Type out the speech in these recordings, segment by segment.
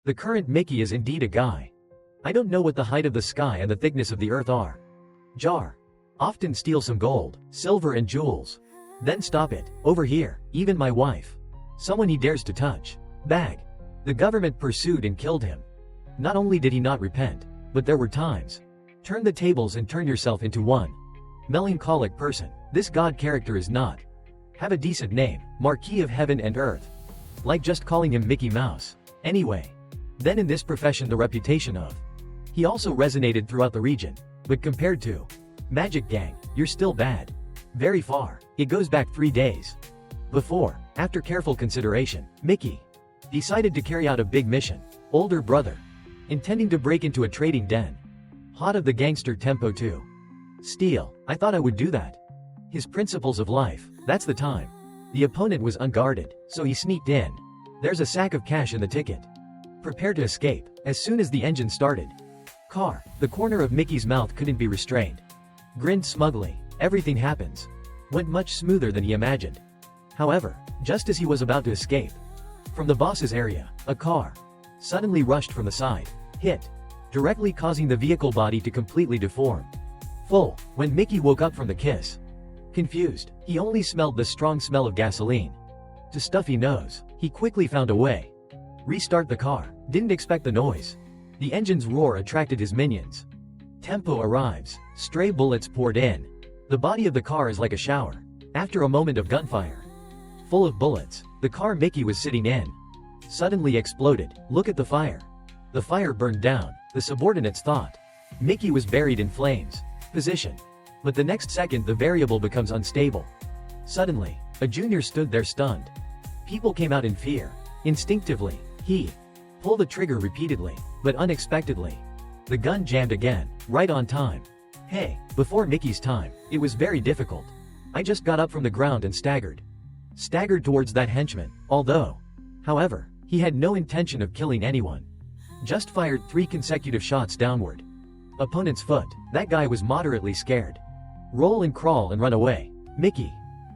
The current Mickey is indeed a guy. I don't know what the height of the sky and the thickness of the earth are. Jar. Often steal some gold, silver and jewels. Then stop it. Over here, even my wife. Someone he dares to touch. Bag. The government pursued and killed him. Not only did he not repent, but there were times. Turn the tables and turn yourself into one melancholic person. This god character is not. Have a decent name, Marquis of Heaven and Earth. Like just calling him Mickey Mouse. Anyway. Then in this profession the reputation of. He also resonated throughout the region. But compared to Magic Gang, you're still bad. Very far. It goes back 3 days. Before, after careful consideration, Mickey decided to carry out a big mission. Older brother. Intending to break into a trading den. Hot of the gangster tempo too. Steal. I thought I would do that. His principles of life, that's the time. The opponent was unguarded, so he sneaked in. There's a sack of cash in the ticket. Prepare to escape, as soon as the engine started. Car. The corner of Mickey's mouth couldn't be restrained. Grinned smugly. Everything happens. Went much smoother than he imagined. However, just as he was about to escape. From the boss's area, a car suddenly rushed from the side. Hit. Directly causing the vehicle body to completely deform. Full. When Mickey woke up from the kiss. Confused, he only smelled the strong smell of gasoline. To stuffy nose, he quickly found a way. Restart the car. Didn't expect the noise. The engine's roar attracted his minions. Tempo arrives. Stray bullets poured in. The body of the car is like a shower. After a moment of gunfire. Full of bullets, the car Mickey was sitting in suddenly exploded. Look at the fire. The fire burned down. The subordinates thought Mickey was buried in flames. Position. But the next second the variable becomes unstable. Suddenly, a junior stood there stunned. People came out in fear. Instinctively, he pulled the trigger repeatedly, but unexpectedly. The gun jammed again, right on time. Hey, before Mickey's time, it was very difficult. I just got up from the ground and staggered. Staggered towards that henchman, although. However, he had no intention of killing anyone. Just fired 3 consecutive shots downward. Opponent's foot. That guy was moderately scared. Roll and crawl and run away. Mickey,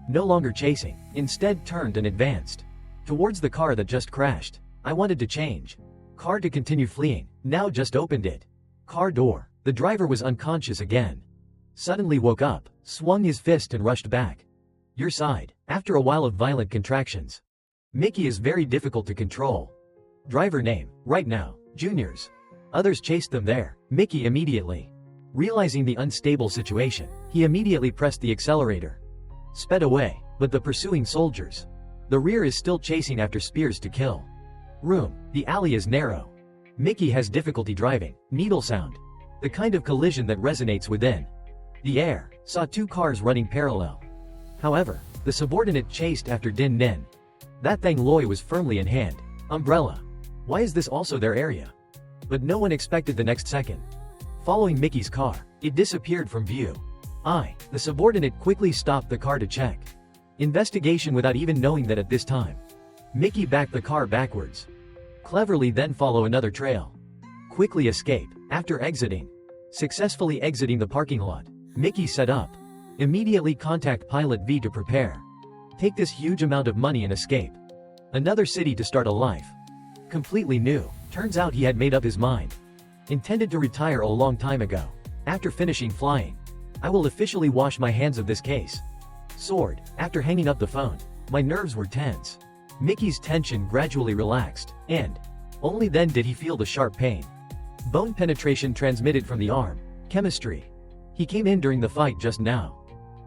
no longer chasing, instead turned and advanced towards the car that just crashed. I wanted to change car to continue fleeing, now just opened it. Car door. The driver was unconscious again. Suddenly woke up, swung his fist and rushed back. Your side. After a while of violent contractions. Mickey is very difficult to control. Driver name. Right now. Juniors. Others chased them there. Mickey immediately. Realizing the unstable situation, he immediately pressed the accelerator. Sped away, but the pursuing soldiers. The rear is still chasing after spears to kill. Room. The alley is narrow. Mickey has difficulty driving. Needle sound. The kind of collision that resonates within the air. Saw 2 cars running parallel. However, the subordinate chased after Din Nin. That thing Loy was firmly in hand. Umbrella. Why is this also their area? But no one expected the next second. Following Mickey's car, it disappeared from view. The subordinate quickly stopped the car to check. Investigation without even knowing that at this time. Mickey backed the car backwards. Cleverly then follow another trail. Quickly escape, after exiting. Successfully exiting the parking lot. Mickey set up. Immediately contact Pilot V to prepare. Take this huge amount of money and escape. Another city to start a life. Completely new. Turns out he had made up his mind. Intended to retire a long time ago. After finishing flying. I will officially wash my hands of this case. Sword. After hanging up the phone, my nerves were tense. Mickey's tension gradually relaxed, and only then did he feel the sharp pain. Bone penetration transmitted from the arm. Chemistry. He came in during the fight just now.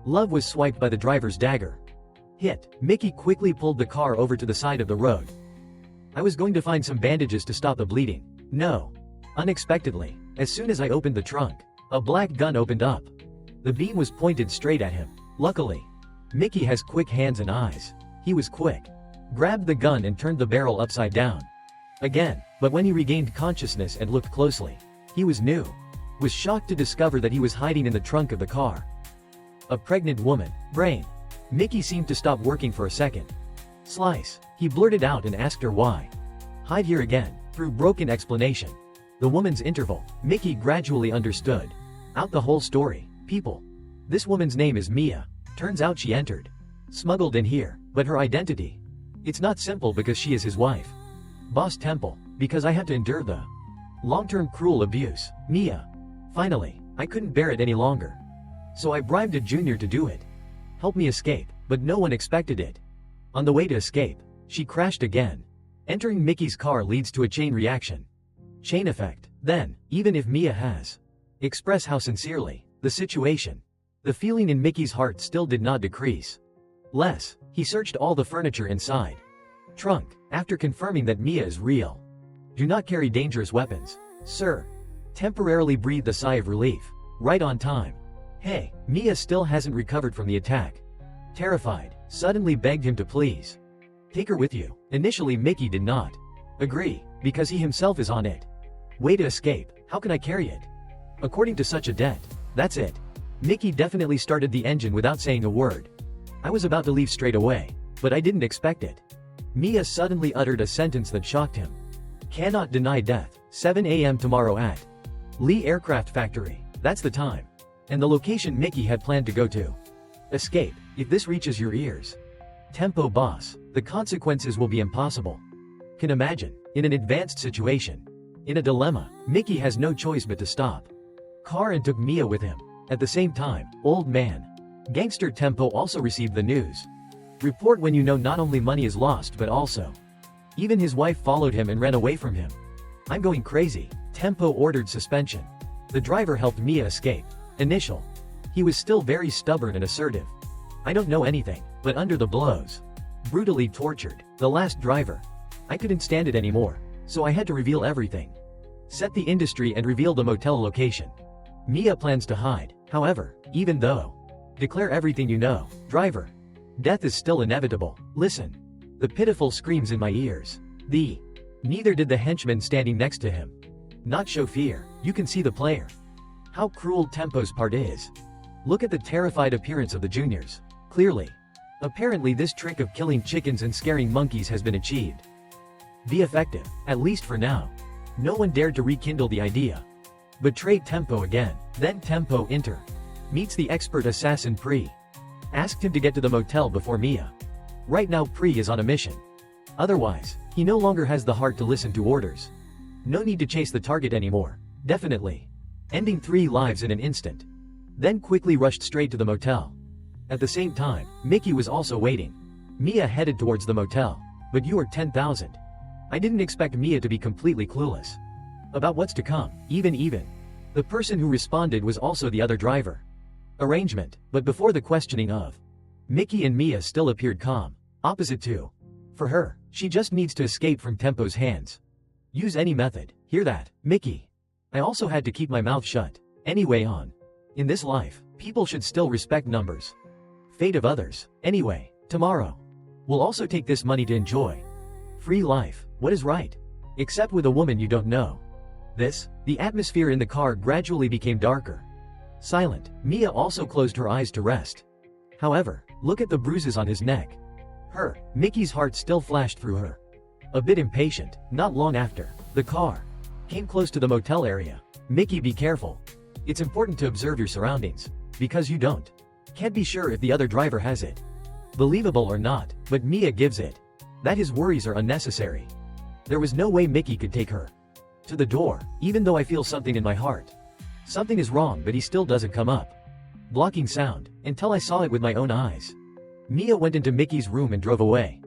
Love was swiped by the driver's dagger. Hit. Mickey quickly pulled the car over to the side of the road. I was going to find some bandages to stop the bleeding. No. Unexpectedly, as soon as I opened the trunk, a black gun opened up. The beam was pointed straight at him. Luckily, Mickey has quick hands and eyes. He was quick. Grabbed the gun and turned the barrel upside down. Again, but when he regained consciousness and looked closely, he was new. Was shocked to discover that he was hiding in the trunk of the car. A pregnant woman. Brain. Mickey seemed to stop working for a second. Slice. He blurted out and asked her why. Hide here again. Through broken explanation. The woman's interval. Mickey gradually understood. Out the whole story. People. This woman's name is Mia. Turns out she entered. Smuggled in here, but her identity. It's not simple because she is his wife. Boss Temple. because I have to endure the long-term cruel abuse. Mia. Finally, I couldn't bear it any longer. So I bribed a junior to do it. Help me escape, but no one expected it. On the way to escape, she crashed again. Entering Mickey's car leads to a chain reaction. Chain effect. Then, even if Mia has expressed how sincerely the situation, the feeling in Mickey's heart still did not decrease. He searched all the furniture inside. Trunk, after confirming that Mia is real. Do not carry dangerous weapons, sir. Temporarily breathed a sigh of relief. Right on time. Hey, Mia still hasn't recovered from the attack. Terrified, suddenly begged him to please take her with you. Initially Mickey did not agree, because he himself is on it. Way to escape, how can I carry it? According to such a debt. That's it. Mickey definitely started the engine without saying a word. I was about to leave straight away, but I didn't expect it. Mia suddenly uttered a sentence that shocked him. Cannot deny death. 7 a.m. tomorrow at Lee Aircraft Factory. That's the time. And the location Mickey had planned to go to. Escape, if this reaches your ears. Tempo boss, the consequences will be impossible. Can imagine, in an advanced situation. In a dilemma, Mickey has no choice but to stop car and took Mia with him. At the same time, old man. Gangster Tempo also received the news. Report when you know not only money is lost but also. Even his wife followed him and ran away from him. I'm going crazy. Tempo ordered suspension. The driver helped Mia escape. Initial. He was still very stubborn and assertive. I don't know anything, but under the blows. Brutally tortured. The last driver. I couldn't stand it anymore, so I had to reveal everything. Set the industry and reveal the motel location. Mia plans to hide, however, even though. Declare everything you know, driver. Death is still inevitable. Listen. The pitiful screams in my ears. Neither did the henchman standing next to him. Not show fear, you can see the player. How cruel Tempo's part is. Look at the terrified appearance of the juniors. Clearly. Apparently this trick of killing chickens and scaring monkeys has been achieved. Be effective, at least for now. No one dared to rekindle the idea. Betrayed Tempo again. Then Tempo meets the expert assassin Pri. Asked him to get to the motel before Mia. Right now Pri is on a mission. Otherwise, he no longer has the heart to listen to orders. No need to chase the target anymore. Definitely. Ending 3 lives in an instant. Then quickly rushed straight to the motel. At the same time, Mickey was also waiting. Mia headed towards the motel. But you are 10,000. I didn't expect Mia to be completely clueless about what's to come, even. The person who responded was also the other driver. Arrangement, but before the questioning of Mickey and Mia still appeared calm. Opposite to. For her, she just needs to escape from Tempo's hands. Use any method, hear that, Mickey? I also had to keep my mouth shut. Anyway on. In this life, people should still respect numbers. Fate of others. Anyway, tomorrow. We'll also take this money to enjoy. Free life, what is right? Except with a woman you don't know. The atmosphere in the car gradually became darker. Silent, Mia also closed her eyes to rest. However, look at the bruises on his neck. Mickey's heart still flashed through her. A bit impatient, not long after, the car came close to the motel area. Mickey, be careful. It's important to observe your surroundings, because you can't be sure if the other driver has it. Believable or not, but Mia gives it. That his worries are unnecessary. There was no way Mickey could take her to the door, even though I feel something in my heart. Something is wrong, but he still doesn't come up. Blocking sound, until I saw it with my own eyes. Mia went into Mickey's room and drove away.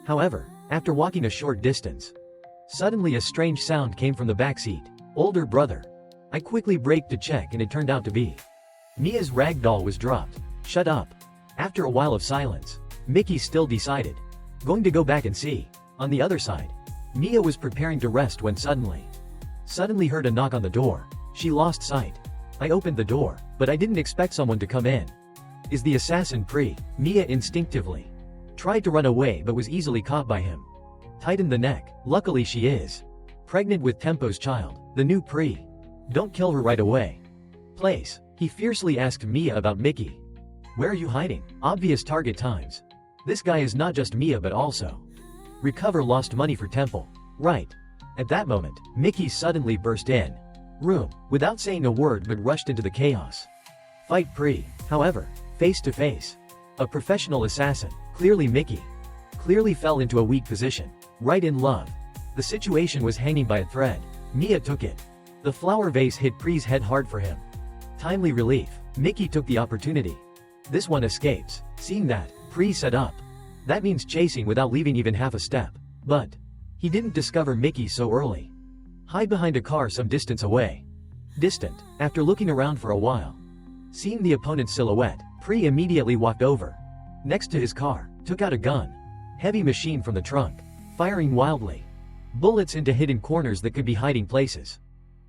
However, after walking a short distance, suddenly a strange sound came from the back seat. Older brother. I quickly braked to check and it turned out to be Mia's rag doll was dropped. Shut up. After a while of silence, Mickey still decided. Going to go back and see. On the other side, Mia was preparing to rest when suddenly heard a knock on the door. She lost sight. I opened the door, but I didn't expect someone to come in. Is the assassin Pri? Mia instinctively tried to run away but was easily caught by him. Tightened the neck. Luckily she is pregnant with Tempo's child, the new Pri. Don't kill her right away. Place. He fiercely asked Mia about Mickey. Where are you hiding? Obvious target times. This guy is not just Mia but also recover lost money for Temple. Right. At that moment, Mickey suddenly burst in room, without saying a word but rushed into the chaos. Fight Pri, however, face to face. A professional assassin, clearly Mickey. Clearly fell into a weak position. Right in love. The situation was hanging by a thread. Mia took it. The flower vase hit Pre's head hard for him. Timely relief. Mickey took the opportunity. This one escapes. Seeing that, Pre set up. That means chasing without leaving even half a step. But he didn't discover Mickey so early. Hide behind a car some distance away. Distant, after looking around for a while. Seeing the opponent's silhouette, Pre immediately walked over. Next to his car, took out a gun. Heavy machine from the trunk. Firing wildly. Bullets into hidden corners that could be hiding places.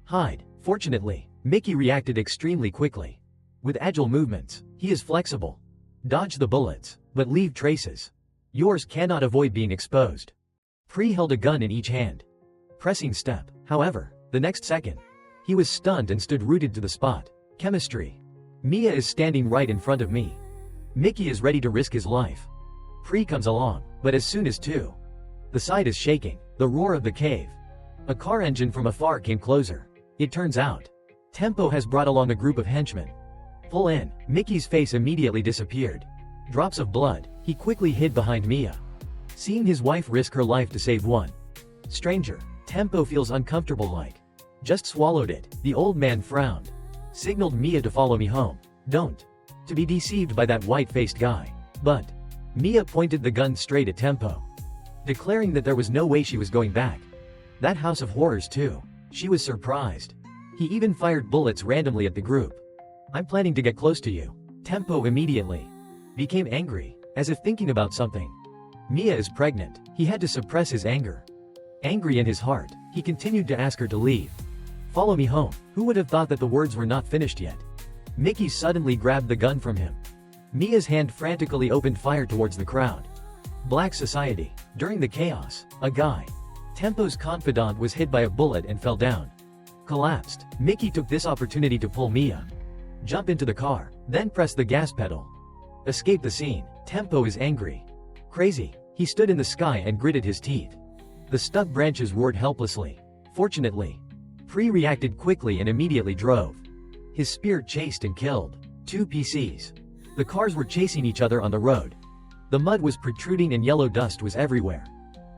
Hide. Fortunately, Mickey reacted extremely quickly. With agile movements, he is flexible. Dodge the bullets, but leave traces. Yours cannot avoid being exposed. Pre held a gun in each hand. Pressing step. However, the next second, he was stunned and stood rooted to the spot. Chemistry. Mia is standing right in front of me. Mickey is ready to risk his life. Pre comes along, but as soon as two. The side is shaking. The roar of the cave. A car engine from afar came closer. It turns out, Tempo has brought along a group of henchmen. Pull in. Mickey's face immediately disappeared. Drops of blood. He quickly hid behind Mia. Seeing his wife risk her life to save one stranger, Tempo feels uncomfortable like. Just swallowed it. The old man frowned. Signaled Mia to follow me home. Don't. To be deceived by that white-faced guy. But Mia pointed the gun straight at Tempo. Declaring that there was no way she was going back. That house of horrors too. She was surprised. He even fired bullets randomly at the group. I'm planning to get close to you. Tempo immediately became angry, as if thinking about something. Mia is pregnant. He had to suppress his anger. Angry in his heart, he continued to ask her to leave. Follow me home. Who would have thought that the words were not finished yet? Mickey suddenly grabbed the gun from him. Mia's hand frantically opened fire towards the crowd. Black society. During the chaos, a guy, Tempo's confidant, was hit by a bullet and fell down. Collapsed. Mickey took this opportunity to pull Mia. Jump into the car, then press the gas pedal. Escape the scene. Tempo is angry. Crazy. He stood in the sky and gritted his teeth. The stuck branches roared helplessly. Fortunately, Pre reacted quickly and immediately drove. His spear chased and killed two PCs. The cars were chasing each other on the road. The mud was protruding and yellow dust was everywhere.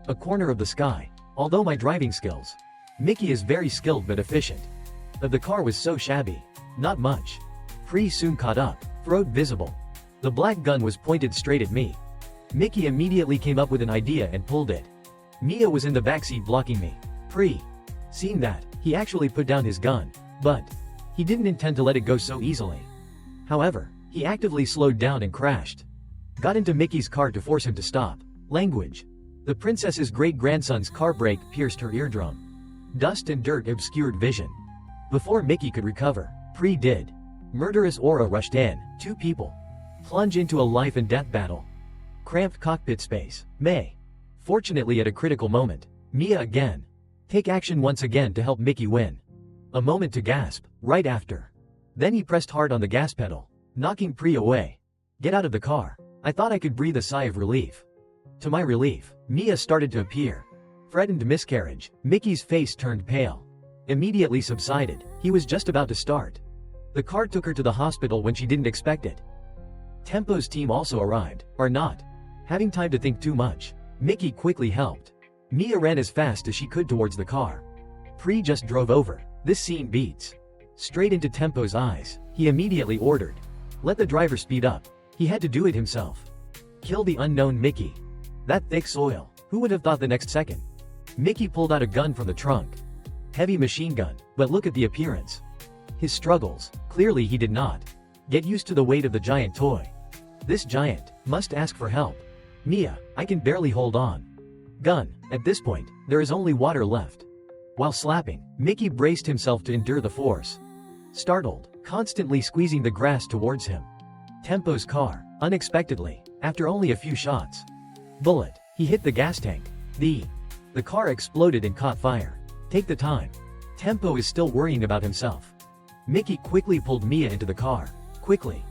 A corner of the sky. Although my driving skills. Mickey is very skilled but efficient. But the car was so shabby. Not much. Pre soon caught up. Throat visible. The black gun was pointed straight at me. Mickey immediately came up with an idea and pulled it. Mia was in the backseat blocking me. Pre. Seeing that, he actually put down his gun. But he didn't intend to let it go so easily. However, he actively slowed down and crashed. Got into Mickey's car to force him to stop. Language. The princess's great-grandson's car brake pierced her eardrum. Dust and dirt obscured vision. Before Mickey could recover, Pre did. Murderous aura rushed in. Two people plunge into a life and death battle. Cramped cockpit space. May. Fortunately, at a critical moment, Mia again. Take action once again to help Mickey win. A moment to gasp. Right after. Then he pressed hard on the gas pedal, knocking Pre away. Get out of the car. I thought I could breathe a sigh of relief. To my relief, Mia started to appear. Threatened miscarriage. Mickey's face turned pale. Immediately subsided. He was just about to start. The car took her to the hospital when she didn't expect it. Tempo's team also arrived, or not. Having time to think too much, Mickey quickly helped. Mia ran as fast as she could towards the car. Pre just drove over. This scene beats straight into Tempo's eyes. He immediately ordered, let the driver speed up. He had to do it himself. Kill the unknown Mickey. That thick soil. Who would have thought the next second? Mickey pulled out a gun from the trunk. Heavy machine gun, but look at the appearance. His struggles. Clearly he did not get used to the weight of the giant toy. This giant must ask for help. Mia, I can barely hold on. Gun. At this point, there is only water left. While slapping, Mickey braced himself to endure the force. Startled, constantly squeezing the grass towards him. Tempo's car, unexpectedly, after only a few shots. Bullet. He hit the gas tank. The car exploded and caught fire. Take the time. Tempo is still worrying about himself. Mickey quickly pulled Mia into the car. Quickly.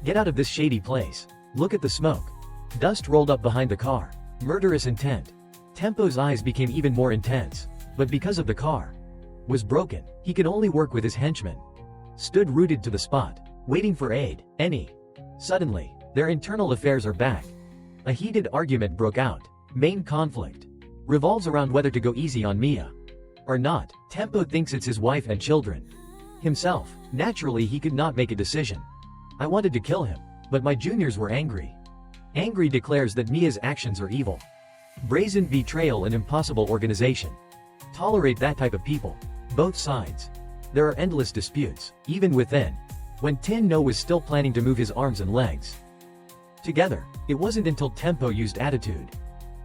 Get out of this shady place. Look at the smoke. Dust rolled up behind the car. Murderous intent. Tempo's eyes became even more intense. But because of the car was broken, he could only work with his henchmen. Stood rooted to the spot, waiting for aid. Suddenly, their internal affairs are back. A heated argument broke out. Main conflict. revolves around whether to go easy on Mia or not. Tempo thinks it's his wife and children. Himself, naturally he could not make a decision. I wanted to kill him, but my juniors were angry. Angry declares that Mia's actions are evil. Brazen betrayal and impossible organization. Tolerate that type of people. Both sides. There are endless disputes, even within. When Tin No was still planning to move his arms and legs together, it wasn't until Tempo used attitude.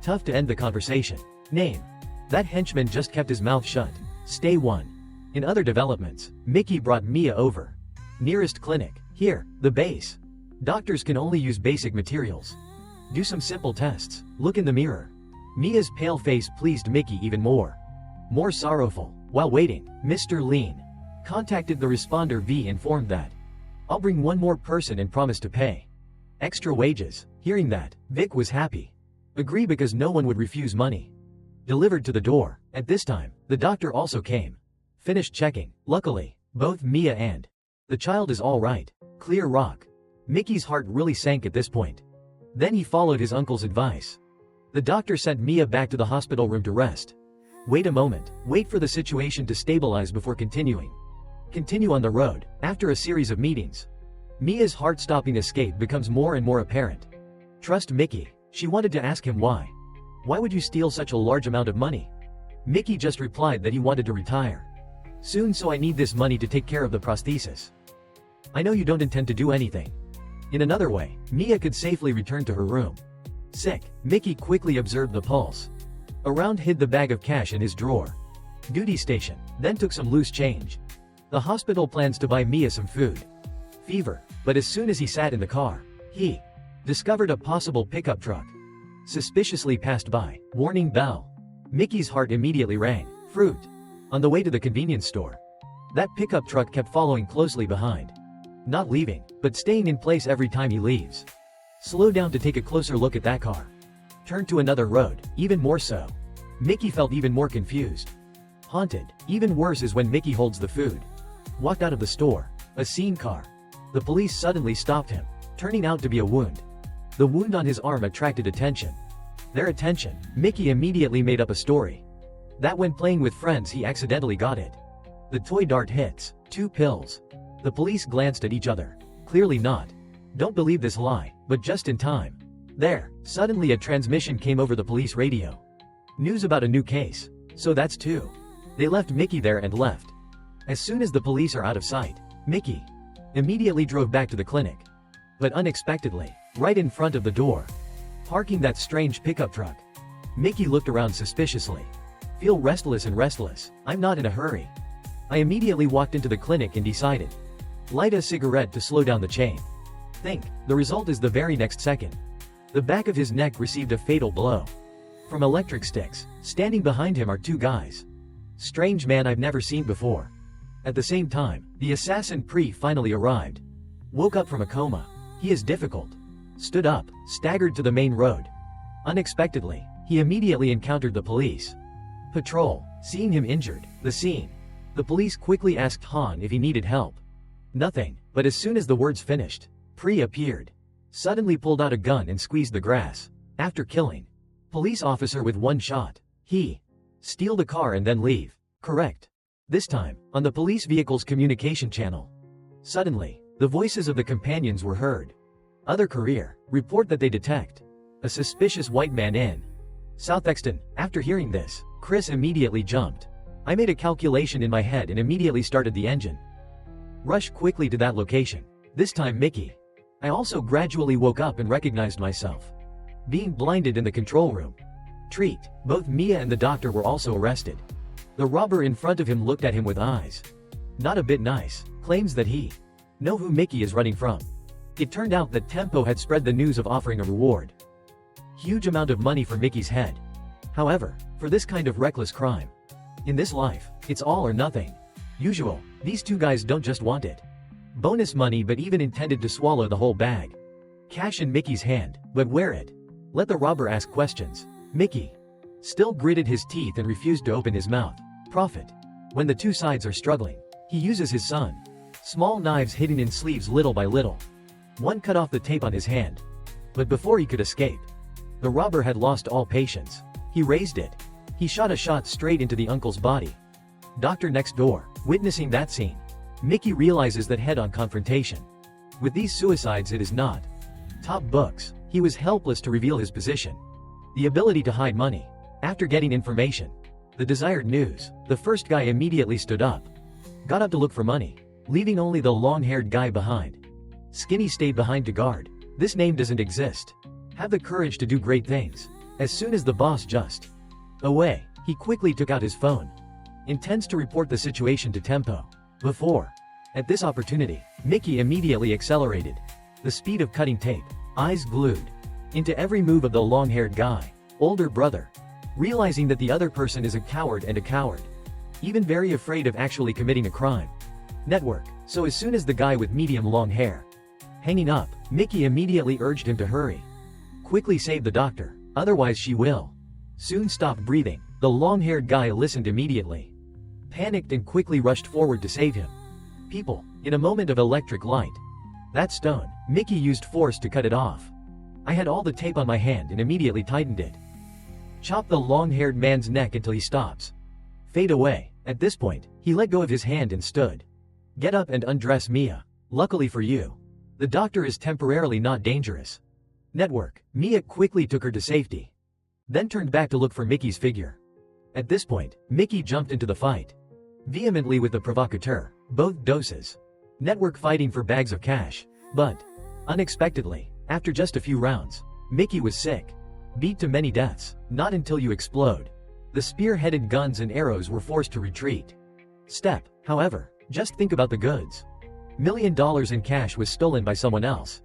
Tough to end the conversation. Name. That henchman just kept his mouth shut. Stay 1. In other developments, Mickey brought Mia over. Nearest clinic. Here, the base. Doctors can only use basic materials. Do some simple tests. Look in the mirror. Mia's pale face pleased Mickey even more. More sorrowful. While waiting, Mr. Lean contacted the responder V, informed that I'll bring one more person and promise to pay extra wages. Hearing that, Vic was happy. Agree, because no one would refuse money. Delivered to the door. At this time, the doctor also came. Finished checking. Luckily, both Mia and the child is all right. Clear rock. Mickey's heart really sank at this point. Then he followed his uncle's advice. The doctor sent Mia back to the hospital room to rest. Wait a moment. Wait for the situation to stabilize before continuing. Continue on the road. After a series of meetings, Mia's heart-stopping escape becomes more and more apparent. Trust Mickey. She wanted to ask him why. Why would you steal such a large amount of money? Mickey just replied that he wanted to retire soon, so I need this money to take care of the prosthesis. I know you don't intend to do anything. In another way, Mia could safely return to her room. Sick. Mickey quickly observed the pulse. Around hid the bag of cash in his drawer. Duty station, then took some loose change. The hospital plans to buy Mia some food. Fever. But as soon as he sat in the car, he discovered a possible pickup truck. Suspiciously passed by. Warning bell. Mickey's heart immediately rang. Fruit. On the way to the convenience store, that pickup truck kept following closely behind. Not leaving, but staying in place every time he leaves. Slow down to take a closer look at that car. Turn to another road, even more so. Mickey felt even more confused. Haunted. Even worse is when Mickey holds the food. Walked out of the store. A scene car. The police suddenly stopped him, turning out to be a wound. The wound on his arm attracted attention. Their attention. Mickey immediately made up a story. That when playing with friends he accidentally got it. The toy dart hits. 2 pills. The police glanced at each other. Clearly not. Don't believe this lie, but just in time. There, suddenly a transmission came over the police radio. News about a new case. So that's 2. They left Mickey there and left. As soon as the police are out of sight, Mickey immediately drove back to the clinic. But unexpectedly, right in front of the door, parking that strange pickup truck. Mickey looked around suspiciously. Feel restless and restless. I'm not in a hurry. I immediately walked into the clinic and decided. Light a cigarette to slow down the chain. Think. The result is the very next second. The back of his neck received a fatal blow. From electric sticks. Standing behind him are 2 guys. Strange man I've never seen before. At the same time, the assassin Pre finally arrived. Woke up from a coma. He is difficult. Stood up, staggered to the main road. Unexpectedly, he immediately encountered the police patrol. Seeing him injured, the scene. The police quickly asked Han if he needed help. Nothing, but as soon as the words finished, Pre appeared. Suddenly pulled out a gun and squeezed the grass. After killing police officer with 1 shot, he steal the car and then leave. Correct. This time, on the police vehicle's communication channel. Suddenly, the voices of the companions were heard. Other career, report that they detect a suspicious white man in South Exton. After hearing this, Chris immediately jumped. I made a calculation in my head and immediately started the engine. Rush quickly to that location. This time Mickey. I also gradually woke up and recognized myself being blinded in the control room. Treat. Both Mia and the doctor were also arrested. The robber in front of him looked at him with eyes not a bit nice. Claims that he know who Mickey is running from. It turned out that Tempo had spread the news of offering a reward. Huge amount of money for Mickey's head. However, for this kind of reckless crime, in this life, it's all or nothing. Usual. These 2 guys don't just want it. Bonus money, but even intended to swallow the whole bag. Cash in Mickey's hand, but wear it. Let the robber ask questions. Mickey still gritted his teeth and refused to open his mouth. Profit. When the 2 sides are struggling, he uses his son. Small knives hidden in sleeves little by little. One cut off the tape on his hand. But before he could escape, the robber had lost all patience. He raised it. He shot a shot straight into the uncle's body. Doctor next door, witnessing that scene. Mickey realizes that head-on confrontation. With these suicides it is not. Top books. He was helpless to reveal his position. The ability to hide money. After getting information. The desired news. The first guy immediately stood up. Got up to look for money. Leaving only the long-haired guy behind. Skinny stayed behind to guard. This name doesn't exist. Have the courage to do great things. As soon as the boss just away, he quickly took out his phone. Intends to report the situation to Tempo. Before. At this opportunity, Mickey immediately accelerated. The speed of cutting tape. Eyes glued. Into every move of the long-haired guy. Older brother. Realizing that the other person is a coward and a coward. Even very afraid of actually committing a crime. Network. So as soon as the guy with medium long hair hanging up, Mickey immediately urged him to hurry. Quickly save the doctor, otherwise she will soon stop breathing. The long-haired guy listened immediately. Panicked and quickly rushed forward to save him. People, in a moment of electric light. That stone, Mickey used force to cut it off. I had all the tape on my hand and immediately tightened it. Chop the long-haired man's neck until he stops. Fade away. At this point, he let go of his hand and stood. Get up and undress Mia. Luckily for you. The doctor is temporarily not dangerous. Network. Mia quickly took her to safety. Then turned back to look for Mickey's figure. At this point, Mickey jumped into the fight. Vehemently with the provocateur. Both doses. Network fighting for bags of cash. But, unexpectedly, after just a few rounds, Mickey was sick. Beat to many deaths. Not until you explode. The spear-headed guns and arrows were forced to retreat. Step, however, just think about the goods. $1 million in cash was stolen by someone else.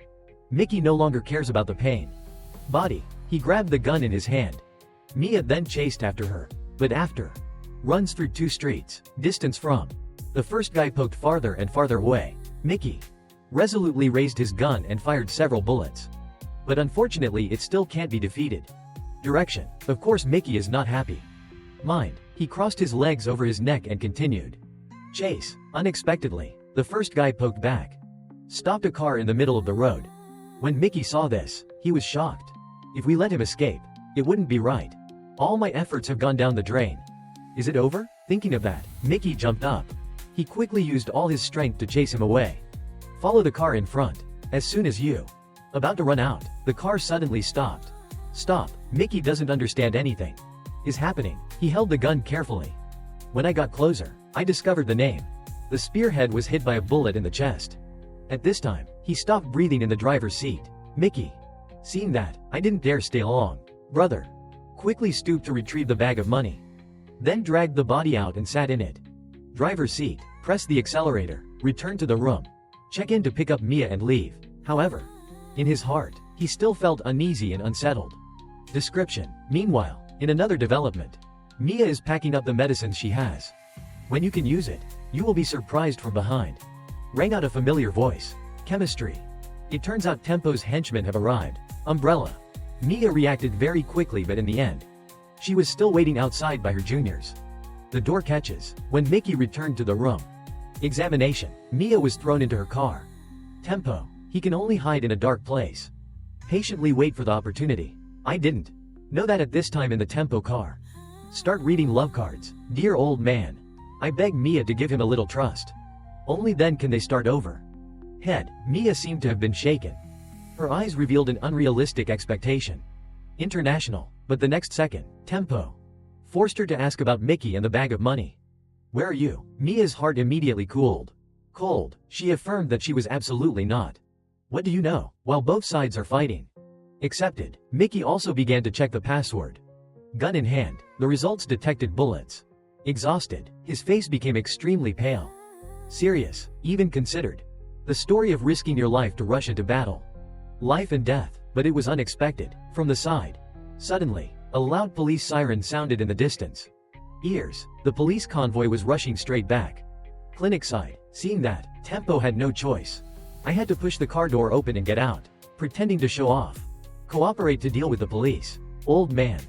Mickey no longer cares about the pain. Body. He grabbed the gun in his hand. Mia then chased after her. But after. Runs through 2 streets. Distance from. The first guy poked farther and farther away. Mickey resolutely raised his gun and fired several bullets. But unfortunately it still can't be defeated. Direction. Of course Mickey is not happy. Mind. He crossed his legs over his neck and continued. Chase. Unexpectedly, the first guy poked back. Stopped a car in the middle of the road. When Mickey saw this, he was shocked. If we let him escape, it wouldn't be right. All my efforts have gone down the drain. Is it over? Thinking of that, Mickey jumped up. He quickly used all his strength to chase him away. Follow the car in front. As soon as you about to run out, the car suddenly stopped. Stop. Mickey doesn't understand anything is happening. He held the gun carefully. When I got closer, I discovered the name. The spearhead was hit by a bullet in the chest. At this time, he stopped breathing in the driver's seat. Mickey. Seeing that, I didn't dare stay long. Brother. Quickly stooped to retrieve the bag of money. Then dragged the body out and sat in it. Driver's seat. Press the accelerator. Return to the room. Check in to pick up Mia and leave. However, in his heart, he still felt uneasy and unsettled. Description. Meanwhile, in another development, Mia is packing up the medicines she has. When you can use it, you will be surprised from behind. Rang out a familiar voice. Chemistry. It turns out Tempo's henchmen have arrived. Umbrella. Mia reacted very quickly, but in the end, she was still waiting outside by her juniors. The door catches. When Mickey returned to the room. Examination. Mia was thrown into her car. Tempo. He can only hide in a dark place. Patiently wait for the opportunity. I didn't know that at this time in the Tempo car. Start reading love cards. Dear old man. I beg Mia to give him a little trust. Only then can they start over. Head. Mia seemed to have been shaken. Her eyes revealed an unrealistic expectation. International. But the next second, Tempo forced her to ask about Mickey and the bag of money. Where are you? Mia's heart immediately cooled. Cold. She affirmed that she was absolutely not. What do you know? While both sides are fighting. Accepted. Mickey also began to check the password. Gun in hand, the results detected bullets. Exhausted, his face became extremely pale. Serious, even considered. The story of risking your life to rush into battle. Life and death, but it was unexpected. From the side. Suddenly, a loud police siren sounded in the distance. Ears, the police convoy was rushing straight back. Clinic side, seeing that, Tempo had no choice. I had to push the car door open and get out, pretending to show off. Cooperate to deal with the police. Old man.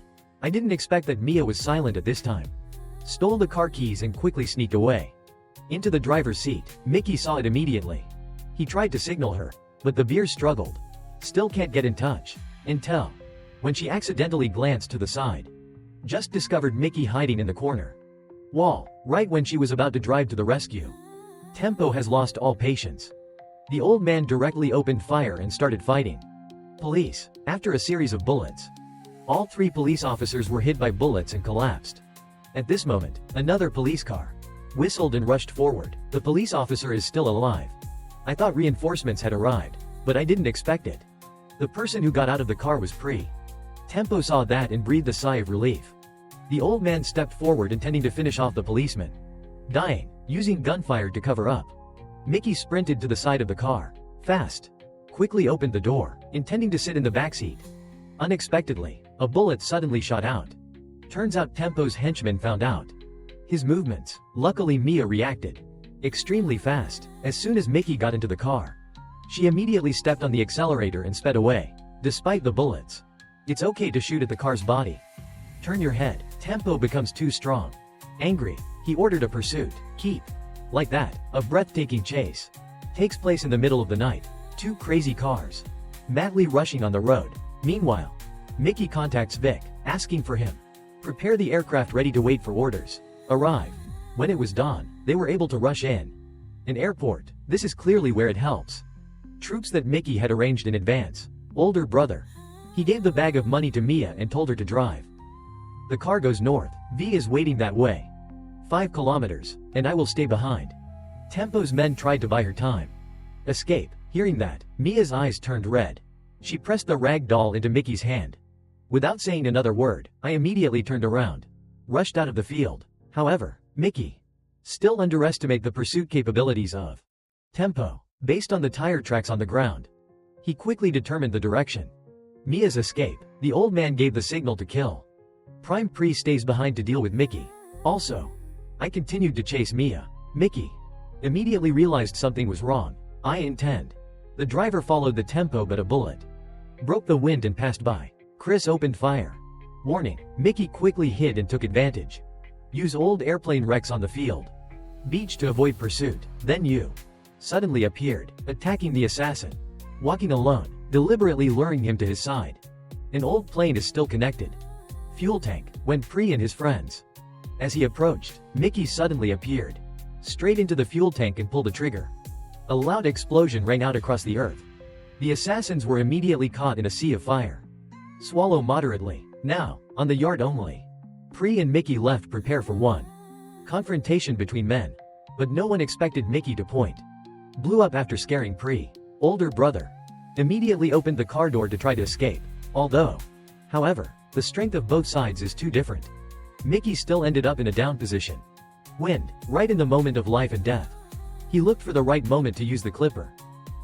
I didn't expect that Mia was silent at this time. Stole the car keys and quickly sneaked away. Into the driver's seat, Mickey saw it immediately. He tried to signal her, but the beer struggled. Still can't get in touch. Until when she accidentally glanced to the side. just discovered Mickey hiding in the corner wall, right when she was about to drive to the rescue. Tempo has lost all patience. The old man directly opened fire and started fighting police. After a series of bullets, all 3 police officers were hit by bullets and collapsed. At this moment, another police car whistled and rushed forward. The police officer is still alive. I thought reinforcements had arrived, but I didn't expect it. The person who got out of the car was Pri. Tempo saw that and breathed a sigh of relief. The old man stepped forward intending to finish off the policeman dying, using gunfire to cover up. Mickey sprinted to the side of the car, fast, quickly opened the door, intending to sit in the backseat. Unexpectedly, a bullet suddenly shot out. Turns out Tempo's henchman found out his movements. Luckily Mia reacted extremely fast. As soon as Mickey got into the car, she immediately stepped on the accelerator and sped away. Despite the bullets, it's okay to shoot at the car's body. Turn your head. Tempo becomes too strong. Angry, he ordered a pursuit. Keep. Like that, a breathtaking chase takes place in the middle of the night. 2 crazy cars madly rushing on the road. Meanwhile, Mickey contacts Vic, asking for him. Prepare the aircraft ready to wait for orders. Arrive. When it was dawn, they were able to rush in. An airport. This is clearly where it helps. Troops that Mickey had arranged in advance. Older brother. He gave the bag of money to Mia and told her to drive. The car goes north. V is waiting that way. 5 kilometers, and I will stay behind. Tempo's men tried to buy her time. Escape. Hearing that, Mia's eyes turned red. She pressed the rag doll into Mickey's hand. Without saying another word, I immediately turned around. Rushed out of the field. However, Mickey still underestimate the pursuit capabilities of Tempo. Based on the tire tracks on the ground, he quickly determined the direction. Mia's escape. The old man gave the signal to kill. Prime Pri stays behind to deal with Mickey. Also, I continued to chase Mia. Mickey immediately realized something was wrong. I intend. The driver followed the Tempo, but a bullet broke the wind and passed by. Chris opened fire. Warning. Mickey quickly hid and took advantage. Use old airplane wrecks on the field beach to avoid pursuit. Then you suddenly appeared, attacking the assassin. Walking alone, deliberately luring him to his side. An old plane is still connected. Fuel tank. When Pri and his friends. As he approached, Mickey suddenly appeared straight into the fuel tank and pulled the trigger. A loud explosion rang out across the earth. The assassins were immediately caught in a sea of fire. Swallow moderately. Now, on the yard only. Pri and Mickey left prepare for one confrontation between men. But no one expected Mickey to point. Blew up after scaring Pri. Older brother immediately opened the car door to try to escape. However, the strength of both sides is too different. Mickey still ended up in a down position. Wind, right in the moment of life and death. He looked for the right moment to use the clipper.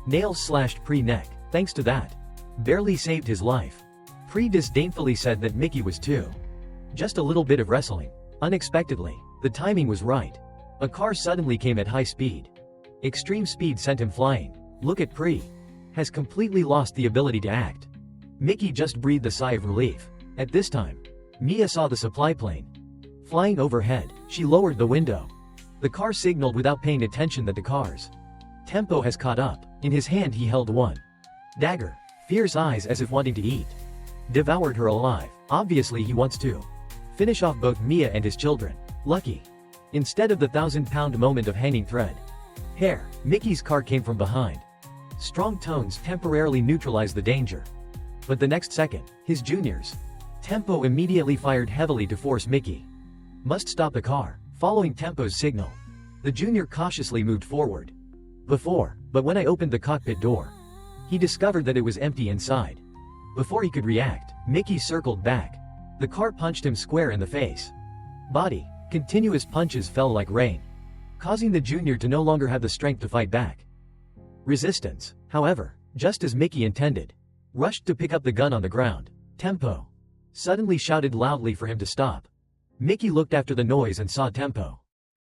Nails slashed Pri neck. Thanks to that, barely saved his life. Pri disdainfully said that Mickey was too. Just a little bit of wrestling. Unexpectedly, the timing was right. A car suddenly came at high speed. Extreme speed sent him flying. Look at Pri. Has completely lost the ability to act. Mickey just breathed a sigh of relief. At this time, Mia saw the supply plane flying overhead. She lowered the window. The car signaled without paying attention that the car's Tempo has caught up. In his hand he held one dagger. Fierce eyes as if wanting to eat. Devoured her alive. Obviously he wants to finish off both Mia and his children. Lucky. Instead of the 1,000-pound moment of hanging thread hair, Mickey's car came from behind. Strong tones temporarily neutralized the danger. But the next second, his juniors Tempo immediately fired heavily to force Mickey must stop the car. Following Tempo's signal, the junior cautiously moved forward. But when I opened the cockpit door, he discovered that it was empty inside. Before he could react, Mickey circled back. The car punched him square in the face. Body. Continuous punches fell like rain, causing the junior to no longer have the strength to fight back. Resistance, however, just as Mickey intended, rushed to pick up the gun on the ground. Tempo suddenly shouted loudly for him to stop. Mickey looked after the noise and saw Tempo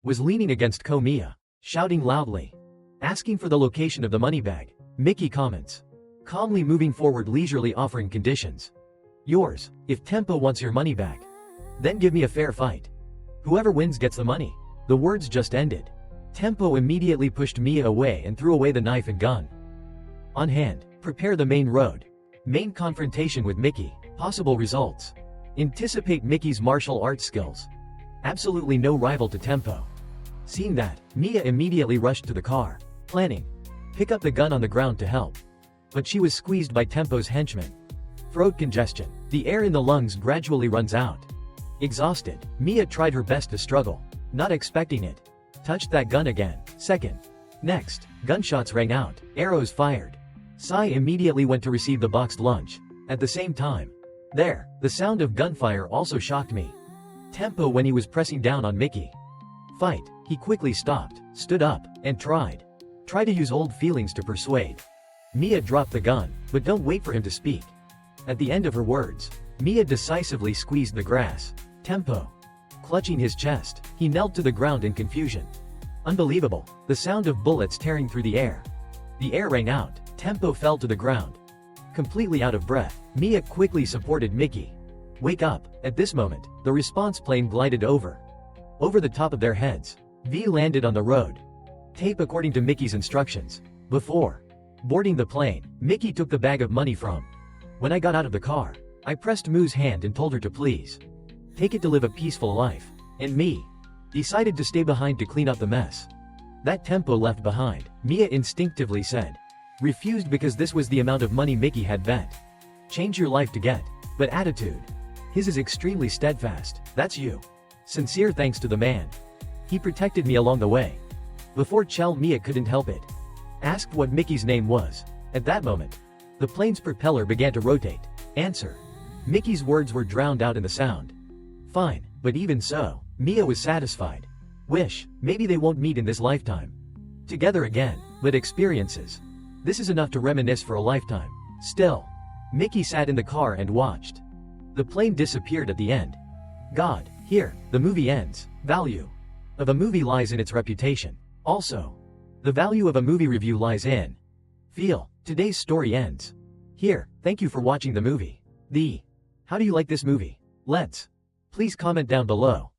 was leaning against Mia, shouting loudly, asking for the location of the money bag. Mickey comments, calmly moving forward, leisurely offering conditions. Yours, if Tempo wants your money back. Then give me a fair fight. Whoever wins gets the money. The words just ended. Tempo immediately pushed Mia away and threw away the knife and gun. On hand, prepare the main road. Main confrontation with Mickey. Possible results. Anticipate Mickey's martial arts skills. Absolutely no rival to Tempo. Seeing that, Mia immediately rushed to the car, planning pick up the gun on the ground to help. But she was squeezed by Tempo's henchmen. Throat congestion. The air in the lungs gradually runs out. Exhausted, Mia tried her best to struggle, not expecting it. Touched that gun again. Second. Next, gunshots rang out, arrows fired. Sai immediately went to receive the boxed lunch. At the same time, there, the sound of gunfire also shocked me. Tempo when he was pressing down on Mickey. Fight, he quickly stopped, stood up, and tried to use old feelings to persuade. Mia dropped the gun, but don't wait for him to speak. At the end of her words, Mia decisively squeezed the grass. Tempo. Clutching his chest, he knelt to the ground in confusion. Unbelievable, the sound of bullets tearing through the air. The air rang out, Tempo fell to the ground. Completely out of breath, Mia quickly supported Mickey. Wake up. At this moment, the response plane glided over the top of their heads. V landed on the road. Tape according to Mickey's instructions. Before boarding the plane, Mickey took the bag of money from. When I got out of the car, I pressed Moo's hand and told her to please take it to live a peaceful life. And me decided to stay behind to clean up the mess that Tempo left behind. Mia instinctively said. Refused because this was the amount of money Mickey had bet. Change your life to get. But attitude. His is extremely steadfast. That's you. Sincere thanks to the man. He protected me along the way. Before Chell, Mia couldn't help it. Asked what Mickey's name was. At that moment, the plane's propeller began to rotate. Answer. Mickey's words were drowned out in the sound. Fine, but even so, Mia was satisfied. Wish, maybe they won't meet in this lifetime together again, but experiences. This is enough to reminisce for a lifetime. Still, Mickey sat in the car and watched. The plane disappeared at the end. God, here, the movie ends. Value of a movie lies in its reputation. Also, the value of a movie review lies in feel. Today's story ends here. Thank you for watching the movie. How do you like this movie? Please comment down below.